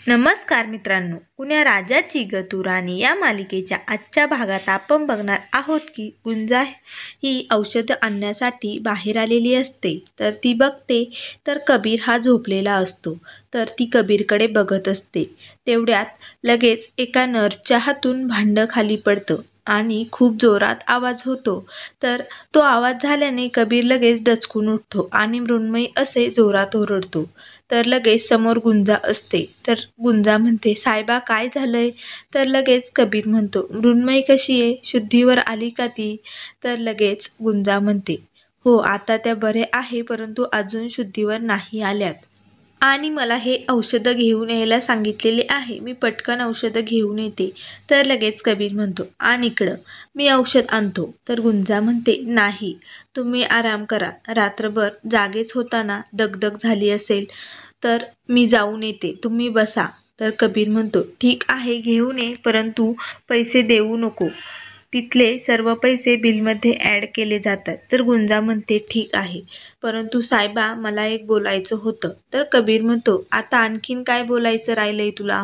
नमस्कार मित्रांनो, कुण्या राजाची गतू राणी या मालिकेच्या आजच्या भागात आपण बघणार आहोत की गुंजा ही औषधं आणण्यासाठी बाहेर आलेली असते. तर ती बघते तर कबीर हा झोपलेला असतो. तर ती कबीरकडे बघत असते. तेवढ्यात लगेच एका नर्सच्या हातून भांडं खाली पडतं आणि खूप जोरात आवाज होतो. तर तो आवाज झाल्याने कबीर लगेच दचकून उठतो आणि मृण्मयी असे जोरात ओरडतो. तर लगेच समोर गुंजा असते. तर गुंजा म्हणते, साहेबा काय झालंय? तर लगेच कबीर म्हणतो, मृण्मयी कशी आहे? शुद्धीवर आली का ती? तर लगेच गुंजा म्हणते, हो आता त्या बरे आहे, परंतु अजून शुद्धीवर नाही आल्यात आणि मला हे औषधं घेऊन यायला सांगितलेले आहे. मी पटकन औषधं घेऊन येते. तर लगेच कबीर म्हणतो, आण इकडं, मी औषध आणतो. तर गुंजा म्हणते, नाही, तुम्ही आराम करा. रात्रभर जागेच होताना दगदग झाली असेल, तर मी जाऊन येते, तुम्ही बसा. तर कबीर म्हणतो, ठीक आहे घेऊन ये, परंतु पैसे देऊ नको. तिथले सर्व पैसे बिलमध्ये ॲड केले जातात. तर गुंजा म्हणते, ठीक आहे, परंतु साहेबा मला एक बोलायचं होतं. तर कबीर म्हणतो, आता आणखीन काय बोलायचं राहिलंय तुला?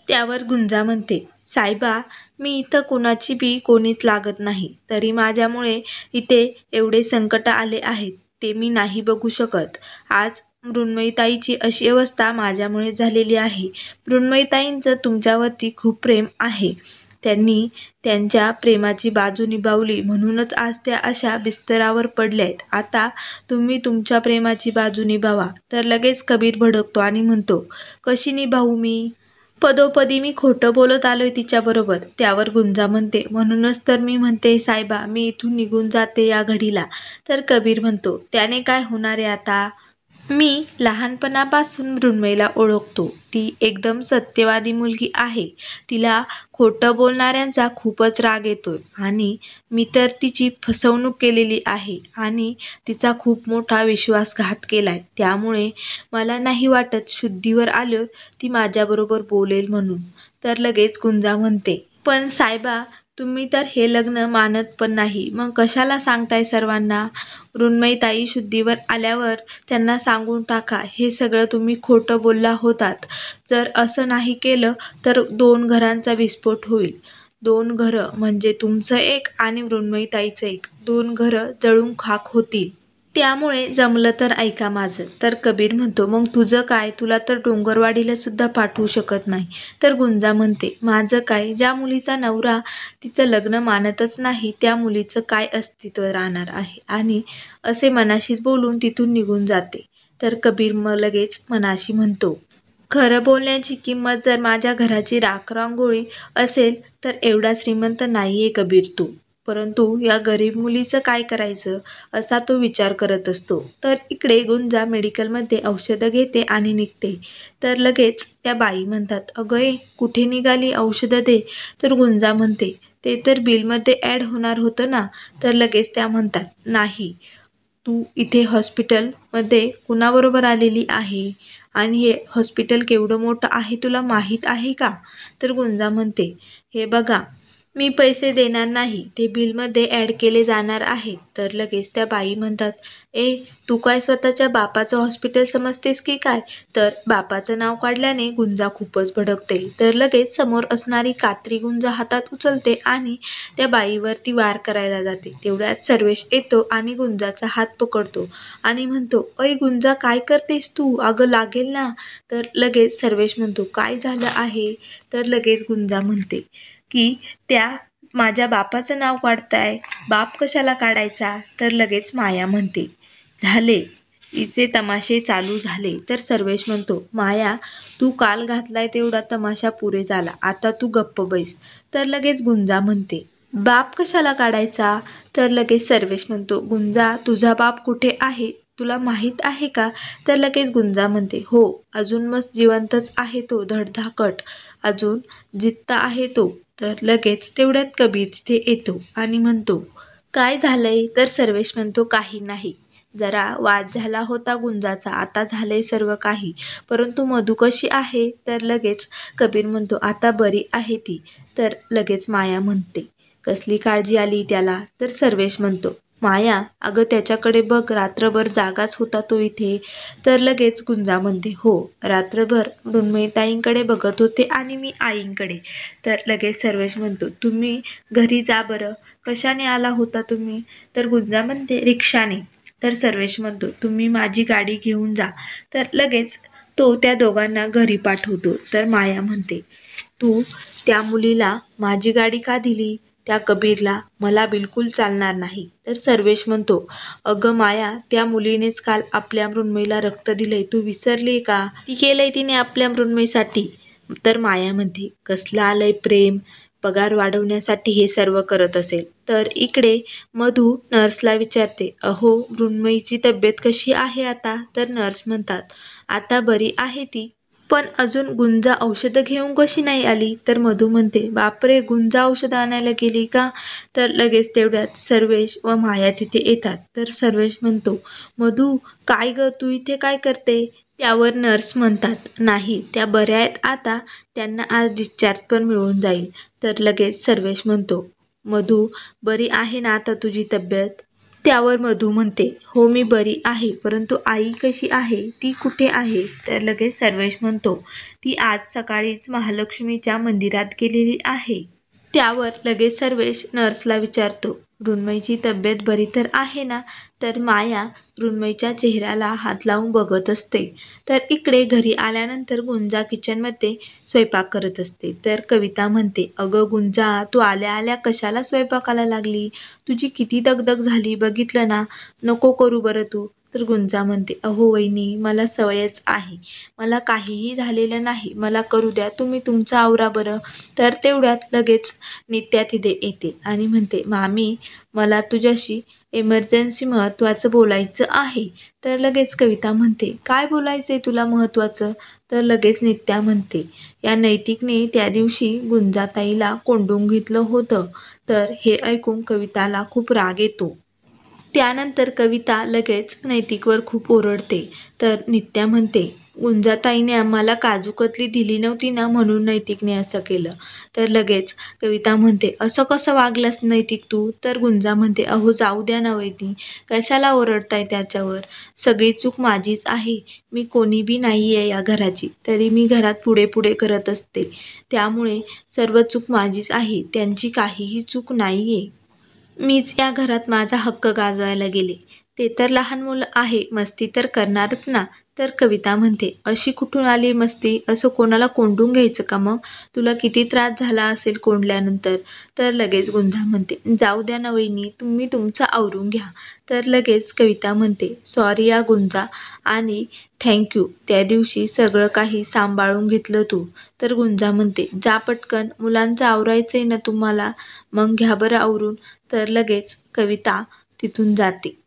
त्यावर गुंजा म्हणते, साहेबा मी इथं कोणाची बी कोणीच लागत नाही, तरी माझ्यामुळे इथे एवढे संकट आले आहेत ते मी नाही बघू शकत. आज मृण्मयीताईची अशी अवस्था माझ्यामुळे झालेली आहे. मृण्मयीताईंचं तुमच्यावरती खूप प्रेम आहे. त्यांनी त्यांच्या प्रेमाची बाजू निभावली म्हणूनच आज त्या अशा बिस्तरावर पडल्यात. आता तुम्ही तुमच्या प्रेमाची बाजू निभावा. तर लगेच कबीर भडकतो आणि म्हणतो, कशी निभावू मी? पदोपदी मी खोटं बोलत आलोय तिच्याबरोबर. त्यावर गुंजा म्हणते, म्हणूनच तर मी म्हणते साहेबा मी इथून निघून जाते या घडीला. तर कबीर म्हणतो, त्याने काय होणार आहे आता? मी लहानपणापासून मृण्मयीला ओळखतो. ती एकदम सत्यवादी मुलगी आहे. तिला खोटं बोलणाऱ्यांचा खूपच राग येतोय आणि मी तर तिची फसवणूक केलेली आहे आणि तिचा खूप मोठा विश्वासघात केलाय. त्यामुळे मला नाही वाटत शुद्धीवर आल्यावर ती माझ्याबरोबर बोलेल म्हणून. तर लगेच गुंजा म्हणते, पण साहेबा तुम्ही तर हे लग्न मानत पण नाही, मग कशाला सांगताय सर्वांना? मृण्मयीताई शुद्धीवर आल्यावर त्यांना सांगून टाका, हे सगळं तुम्ही खोटं बोलला होतात. जर असं नाही केलं तर 2 घरांचा विस्फोट होईल. 2 घरं म्हणजे तुमचं एक आणि मृण्मयीताईचं एक. 2 घरं जळून खाक होतील. त्यामुळे जमलं तर ऐका माझं. तर कबीर म्हणतो, मग तुझं काय? तुला तर डोंगरवाडीला सुद्धा पाठवू शकत नाही. तर गुंजा म्हणते, माझं काय? ज्या मुलीचा नवरा तिचं लग्न मानतच नाही त्या मुलीचं काय अस्तित्व राहणार आहे? आणि असे मनाशीच बोलून तिथून निघून जाते. तर कबीर मग लगेच मनाशी म्हणतो, खरं बोलण्याची किंमत जर माझ्या घराची राखरांगोळी असेल तर एवढा श्रीमंत नाहीये कबीर तू. परंतु या गरीब मुलीचं काय करायचं असा तो विचार करत असतो. तर इकडे गुंजा मेडिकलमध्ये औषधं घेते आणि निघते. तर लगेच त्या बाई म्हणतात, अगं ये कुठे निघाली, औषधं दे. तर गुंजा म्हणते, ते तर बिलमध्ये ॲड होणार होतं ना. तर लगेच त्या म्हणतात, नाही, तू इथे हॉस्पिटलमध्ये कुणाबरोबर आलेली आहे आणि हे हॉस्पिटल केवढं मोठं आहे तुला माहीत आहे का? तर गुंजा म्हणते, हे बघा मी पैसे देणार नाही, ते बिलमध्ये ॲड केले जाणार आहेत. तर लगेच त्या बाई म्हणतात, तू काय स्वतःच्या बापाचं हॉस्पिटल समजतेस की काय? तर बापाचं नाव काढल्याने गुंजा खूपच भडकते. तर लगेच समोर असणारी कात्री गुंजा हातात उचलते आणि त्या बाईवरती वार करायला जाते. तेवढ्यात सर्वेश येतो आणि गुंजाचा हात पकडतो आणि म्हणतो, गुंजा काय करतेस तू? अगं लागेल ना. तर लगेच सर्वेश म्हणतो, काय झालं आहे? तर लगेच गुंजा म्हणते की त्या माझ्या बापाचं नाव काढताय, बाप कशाला काढायचा? तर लगेच माया म्हणते, झाले, हिचे तमाशे चालू झाले. तर सर्वेश म्हणतो, माया तू काल घातलाय तेवढा तमाशा पुरे झाला, आता तू गप्प बैस. तर लगेच गुंजा म्हणते, बाप कशाला काढायचा? तर लगेच सर्वेश म्हणतो, गुंजा तुझा बाप कुठे आहे तुला माहीत आहे का? तर लगेच गुंजा म्हणते, हो अजून मस्त जिवंतच आहे तो, धडधाकट अजून जित्ता आहे तो. तर लगेच तेवढ्यात कबीर तिथे येतो आणि म्हणतो, काय झालंय? तर सर्वेश म्हणतो, काही नाही, जरा वाद झाला होता गुंजाचा, आता झालंय सर्व काही. परंतु मधू कशी आहे? तर लगेच कबीर म्हणतो, आता बरी आहे ती. तर लगेच माया म्हणते, कसली काळजी आली त्याला? तर सर्वेश म्हणतो, माया, अगं त्याच्याकडे बघ, रात्रभर जागाच होता तो इथे. तर लगेच गुंजा म्हणते, हो, रात्रभर मृण्मयीताईंकडे बघत होते आणि मी आईंकडे. तर लगेच सर्वेश म्हणतो, तुम्ही घरी जा बरं, कशाने आला होता तुम्ही? तर गुंजा म्हणते, रिक्षाने. तर सर्वेश म्हणतो, तुम्ही माझी गाडी घेऊन जा. तर लगेच तो त्या दोघांना घरी पाठवतो. तर माया म्हणते, तू त्या मुलीला माझी गाडी का दिली? त्या कबीरला? मला बिलकुल चालणार नाही. तर सर्वेश म्हणतो, अगं माया, त्या मुलीनेच काल आपल्या मृण्मयीला रक्त दिलंय, तू विसरली का? ती केलंय तिने आपल्या मृण्मयीसाठी. तर माया म्हणते, कसलं आलंय प्रेम, पगार वाढवण्यासाठी हे सर्व करत असेल. तर इकडे मधू नर्सला विचारते, अहो मृण्मयीची तब्येत कशी आहे आता? तर नर्स म्हणतात, आता बरी आहे ती, पण अजून गुंजा औषधं घेऊन कशी नाही आली? तर मधू म्हणते, बापरे, गुंजा औषधं आणायला गेली का? तर लगेच तेवढ्यात सर्वेश व माया तिथे येतात. तर सर्वेश म्हणतो, मधू, काय ग, तू इथे काय करते? त्यावर नर्स म्हणतात, नाही, त्या बऱ्या आहेत आता, त्यांना आज डिस्चार्ज पण मिळून जाईल. तर लगेच सर्वेश म्हणतो, मधू, बरी आहे ना आता तुझी तब्येत? त्यावर मधू म्हणते, हो, मी बरी आहे, परंतु आई कशी आहे? ती कुठे आहे? तर लगेच सर्वेश म्हणतो, ती आज सकाळीच महालक्ष्मीच्या मंदिरात गेलेली आहे. त्यावर लगेच सर्वेश नर्सला विचारतो, मृण्मयीची तब्येत बरी तर आहे ना? तर माया मृण्मयीच्या चेहऱ्याला हात लावून बघत असते. तर इकडे घरी आल्यानंतर गुंजा किचनमध्ये स्वयंपाक करत असते. तर कविता म्हणते, अगं गुंजा, तू आल्या आल्या कशाला स्वयंपाकाला लागली? तुझी किती दगदग झाली बघितलं ना, नको करू बरं तू. तर गुंजा म्हणते, अहो वहिनी, मला सवयच आहे, मला काहीही झालेलं नाही, मला करू द्या, तुम्ही तुमचं आवरा बरं. तर तेवढ्यात लगेच नित्या तिथे येते आणि म्हणते, मामी, मला तुझ्याशी इमर्जन्सी महत्त्वाचं बोलायचं आहे. तर लगेच कविता म्हणते, काय बोलायचं आहे तुला महत्त्वाचं? तर लगेच नित्या म्हणते, या नैतिकने त्या दिवशी गुंजाताईला कोंडून घेतलं होतं. तर हे ऐकून कविताला खूप राग येतो. त्यानंतर कविता लगेच नैतिकवर खूप ओरडते. तर नित्या म्हणते, गुंजाताईने आम्हाला काजू कतली दिली नव्हती ना, म्हणून नैतिकने असं केलं. तर लगेच कविता म्हणते, असं कसं वागलास नैतिक तू? तर गुंजा म्हणते, अहो जाऊ द्या ना वैदी, कशाला ओरडताय त्याच्यावर? सगळी चूक माझीच आहे, मी कोणी बी नाही आहे या घराची, तरी मी घरात पुढे पुढे करत असते, त्यामुळे सर्व चूक माझीच आहे, त्यांची काहीही चूक नाही आहे. मीच या घरात माझा हक्क गाजवायला गेले. ते तर लहान मुलं आहे, मस्ती तर करणारच ना. तर कविता म्हणते, अशी कुठून आली मस्ती? असं कोणाला कोंडून घ्यायचं का मग? तुला किती त्रास झाला असेल कोंडल्यानंतर? तर लगेच गुंजा म्हणते, जाऊ द्या ना वहिनी, तुम्ही तुमचं आवरून घ्या. तर लगेच कविता म्हणते, सॉरी या गुंजा, आणि थँक्यू, त्या दिवशी सगळं काही सांभाळून घेतलं तू. तर गुंजा म्हणते, जा पटकन, मुलांचं आवरायचं आहे ना तुम्हाला, मग घ्या बरं आवरून. तर लगेच कविता तिथून जाते.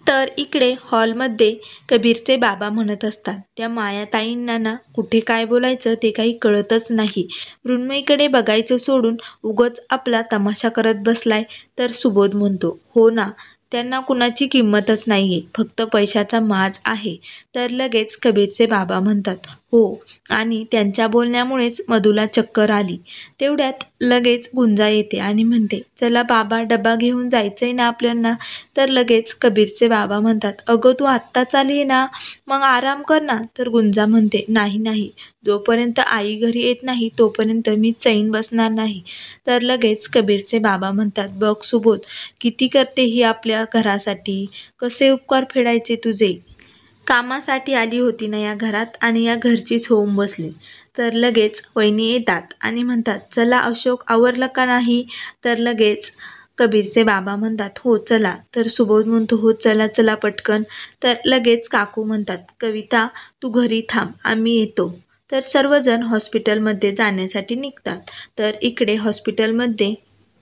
तर इकडे हॉलमध्ये कबीरचे बाबा म्हणत असतात, त्या मायाताईंना ना कुठे काय बोलायचं ते काही कळतच नाही. मृण्मयीकडे बघायचं सोडून उगाच आपला तमाशा करत बसलाय. तर सुबोध म्हणतो, हो ना, त्यांना कुणाची किंमतच नाहीये, फक्त पैशाचा माज आहे. तर लगेच कबीरचे बाबा म्हणतात, हो, आणि त्यांच्या बोलण्यामुळेच मधूला चक्कर आली. तेवढ्यात लगेच गुंजा येते आणि म्हणते, चला बाबा, डबा घेऊन जायचंय ना आपल्याला. तर लगेच कबीरचे बाबा म्हणतात, अगं तू आत्ताच आली ना, मग आराम कर ना. तर गुंजा म्हणते, नाही नाही, जोपर्यंत आई घरी येत नाही तोपर्यंत मी चैन बसणार नाही. तर लगेच कबीरचे बाबा म्हणतात, बघ सुबोध, किती करते ही आपल्या घरासाठी, कसे उपकार फेडायचे तुझे. कामासाठी आली होती ना या घरात, आणि या घरचीच होऊन बसली. तर लगेच वहिनी येतात आणि म्हणतात, चला अशोक, आवरलं का नाही? तर लगेच कबीरचे बाबा म्हणतात, हो चला. तर सुबोध म्हणतो, हो चला चला पटकन. तर लगेच काकू म्हणतात, कविता तू घरी थांब, आम्ही येतो. तर सर्वजण हॉस्पिटलमध्ये जाण्यासाठी निघतात. तर इकडे हॉस्पिटलमध्ये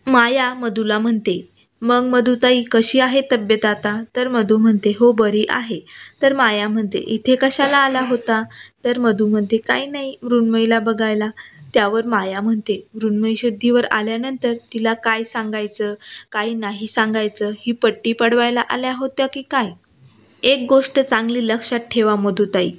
माया मधूला म्हणते, मग मधुताई, कशी आहे तब्येत आता? तर मधू म्हणते, हो बरी आहे. तर माया म्हणते, इथे कशाला आला होता? तर मधू म्हणते, काही नाही, मृण्मयीला बघायला. त्यावर माया म्हणते, मृण्मयी शुद्धीवर आल्यानंतर तिला काय सांगायचं, काही नाही सांगायचं, ही पट्टी पडवायला आल्या होत्या की काय? एक गोष्ट चांगली लक्षात ठेवा मधुताई,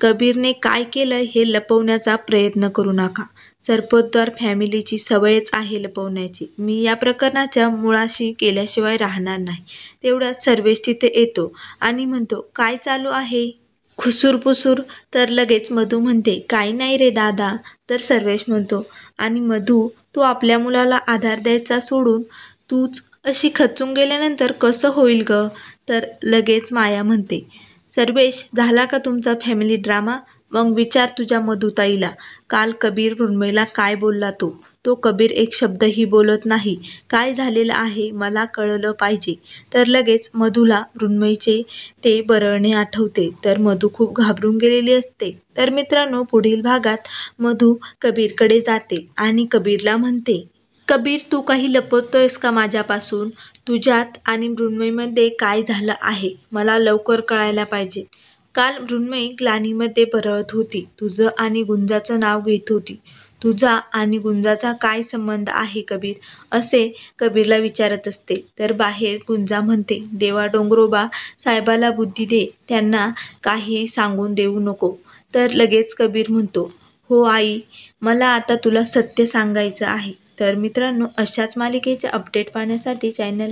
कबीरने काय केलं हे लपवण्याचा प्रयत्न करू नका. सरपोतदार फॅमिलीची सवयच आहे लपवण्याची. मी या प्रकरणाच्या मुळाशी गेल्याशिवाय राहणार नाही. तेवढ्यात सर्वेश तिथे येतो आणि म्हणतो, काय चालू आहे? खुसूरपुसूर. तर लगेच मधू म्हणते, काही नाही रे दादा. तर सर्वेश म्हणतो, आणि मधू, तू आपल्या मुलाला आधार द्यायचा सोडून तूच अशी खचून गेल्यानंतर कसं होईल ग? तर लगेच माया म्हणते, सर्वेश, झाला का तुमचा फॅमिली ड्रामा? मग विचार तुझ्या मधुताईला, काल कबीर मृण्मयीला काय बोलला तो कबीर एक शब्दही बोलत नाही. काय झालेलं आहे मला कळलं पाहिजे. तर लगेच मधूला मृण्मयीचे ते बरळणे आठवते. तर मधू खूप घाबरून गेलेली असते. तर मित्रांनो, पुढील भागात मधू कबीरकडे जाते आणि कबीरला म्हणते, कबीर, तू काही लपवतोयस का माझ्यापासून? तुझ्यात आणि मृण्मयीमध्ये काय झालं आहे मला लवकर कळायला पाहिजे. काल मृण्मयी ग्लानीमध्ये बरळत होती, तुझं आणि गुंजाचं नाव घेत होती. तुझा आणि गुंजाचा काय संबंध आहे कबीर? असे कबीरला विचारत असते. तर बाहेर गुंजा म्हणते, देवा डोंगरोबा साहेबाला बुद्धी दे, त्यांना काही सांगून देऊ नको. तर लगेच कबीर म्हणतो, हो आई, मला आता तुला सत्य सांगायचं आहे. तर मित्रांनो, अशाच मालिकेचे अपडेट पाहण्यासाठी चॅनलला